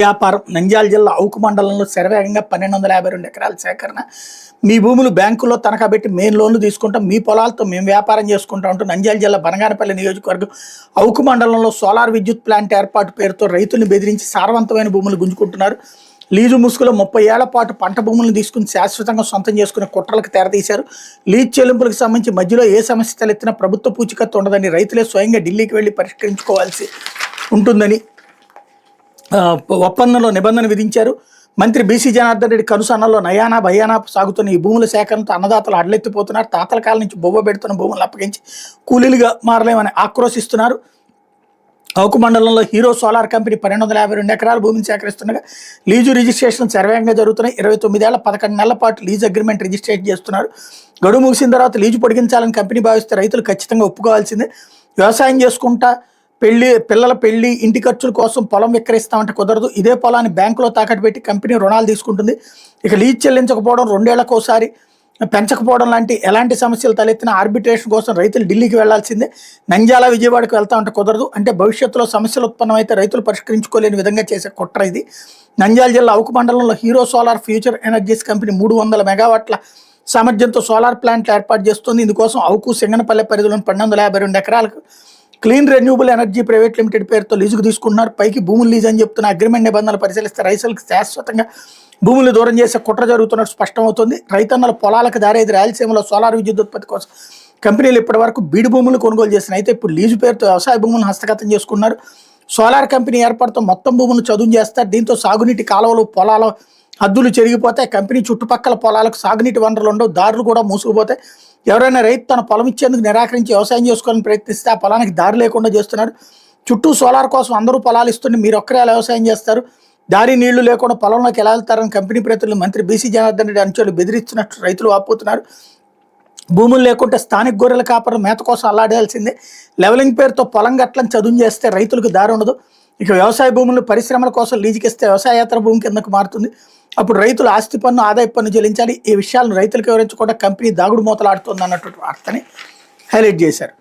వ్యాపారం నంద్యాల జిల్లా అవుకు మండలంలో శరవేగంగా 1252 ఎకరాల సేకరణ. మీ భూములు బ్యాంకుల్లో తనఖా పెట్టి మెయిన్ లోన్లు తీసుకుంటాం, మీ పొలాలతో మేము వ్యాపారం చేసుకుంటాం అంటూ నంద్యాల జిల్లా బనగానపల్లి నియోజకవర్గం అవుకు మండలంలో సోలార్ విద్యుత్ ప్లాంట్ ఏర్పాటు పేరుతో రైతుల్ని బెదిరించి సారవంతమైన భూములు గుంజుకుంటున్నారు. లీజు ముసుగులో 30 ఏళ్ల పాటు పంట భూములను తీసుకుని శాశ్వతంగా సొంతం చేసుకునే కుట్రలకు తెరతీశారు. లీజ్ చెల్లింపులకు సంబంధించి మధ్యలో ఏ సమస్య తలెత్తినా ప్రభుత్వ పూచికత్తు ఉండదని, రైతులే స్వయంగా ఢిల్లీకి వెళ్లి పరిష్కరించుకోవాల్సి ఉంటుందని ఒప్పందంలో నిబంధన విధించారు. మంత్రి బీసీ జనార్దన్ రెడ్డి కనుసన్నల్లో నయానా భయానా సాగుతున్న ఈ భూముల సేకరణతో అన్నదాతలు అడ్లెత్తిపోతున్నారు. తాతల కాలం నుంచి బొవ్వ పెడుతున్న భూములను అప్పగించి కూలీలుగా మారలేమని ఆక్రోశిస్తున్నారు. అవుకు మండలంలో హీరో సోలార్ కంపెనీ 1252 ఎకరాల భూమిని సేకరిస్తుండగా లీజు రిజిస్ట్రేషన్ శరవేగంగా జరుగుతున్నాయి. 29 ఏళ్ల 11 నెలల పాటు లీజ్ అగ్రిమెంట్ రిజిస్ట్రేట్ చేస్తున్నారు. గడువు ముగిసిన తర్వాత లీజు పొడిగించాలని కంపెనీ భావిస్తే రైతులు ఖచ్చితంగా ఒప్పుకోవాల్సిందే. వ్యవసాయం చేసుకుంటా పిల్లల పెళ్లి, ఇంటి ఖర్చుల కోసం పొలం విక్రయిస్తామంటే కుదరదు. ఇదే పొలాన్ని బ్యాంకులో తాకట్టు పెట్టి కంపెనీ రుణాలు తీసుకుంటుంది. ఇక లీజ్ చెల్లించకపోవడం, 2 ఏళ్లకోసారి పెంచకపోవడం లాంటి ఎలాంటి సమస్యలు తలెత్తిన ఆర్బిట్రేషన్ కోసం రైతులు ఢిల్లీకి వెళ్లాల్సిందే. నంద్యాల, విజయవాడకు వెళ్తామంటే కుదరదు. అంటే భవిష్యత్తులో సమస్యలు ఉత్పన్నమైతే రైతులు పరిష్కరించుకోలేని విధంగా చేసే కుట్ర ఇది. నంద్యాల జిల్లా అవుకు మండలంలో hero solar future energies company 300 మెగావాట్ల సామర్థ్యంతో సోలార్ ప్లాంట్లు ఏర్పాటు చేస్తుంది. ఇందుకోసం అవుకు సింగనపల్లె పరిధిలోని 1252 ఎకరాలకు clean renewable energy private limited పేరుతో లీజుకు తీసుకుంటున్నారు. పైకి భూములు లీజ్ అని చెప్తున్న అగ్రిమెంట్ నిబంధనలు పరిశీలిస్తే రైతులకు శాశ్వతంగా భూములు దూరం చేసే కుట్ర జరుగుతున్నట్టు స్పష్టమవుతుంది. రైతన్నల పొలాలకు దారేది రాయలసీమలో సోలార్ విద్యుత్ ఉత్పత్తి కోసం కంపెనీలు ఇప్పటివరకు బీడు భూములు కొనుగోలు చేసిన అయితే ఇప్పుడు లీజు పేరుతో వ్యవసాయ భూములను హస్తగతం చేసుకున్నారు. సోలార్ కంపెనీ ఏర్పాటుతో మొత్తం భూములను చదును చేస్తారు. దీంతో సాగునీటి కాలువలు, పొలాల హద్దులు చెరిగిపోతాయి. కంపెనీ చుట్టుపక్కల పొలాలకు సాగునీటి వనరులు ఉండవు, దారులు కూడా మూసుకుపోతాయి. ఎవరైనా రైతు తన పొలం ఇచ్చేందుకు నిరాకరించి వ్యవసాయం చేసుకోవాలని ప్రయత్నిస్తే ఆ పొలానికి దారి లేకుండా చేస్తున్నారు. చుట్టూ సోలార్ కోసం అందరూ పొలాలు ఇస్తుంటే మీరు ఒక్కరే ఎలా వ్యవసాయం చేస్తారు? దారి నీళ్లు లేకుండా పొలంలోకి ఎలా వెళ్తారని కంపెనీ ప్రతినిధులు మంత్రి బీసీ జనార్దన్ రెడ్డి అనుచరులు బెదిరిస్తున్నట్టు రైతులు వాపోతున్నారు. భూములు లేకుంటే స్థానిక గొర్రెల కాపర్లు మేత కోసం అల్లాడాల్సిందే. లెవెలింగ్ పేరుతో పొలం గట్లను చదును చేస్తే రైతులకు దారి ఉండదు. ఇక వ్యవసాయ భూములను పరిశ్రమల కోసం లీజుకిస్తే వ్యవసాయేతర భూమి కిందకు మారుతుంది. అప్పుడు రైతులు ఆస్తి పన్ను, ఆదాయ పన్ను చెల్లించాలి. ఈ విషయాలను రైతులకు వివరించకుండా కంపెనీ దాగుడు మూతలాడుతుంది అన్నటువంటి వార్తని హైలైట్ చేశారు.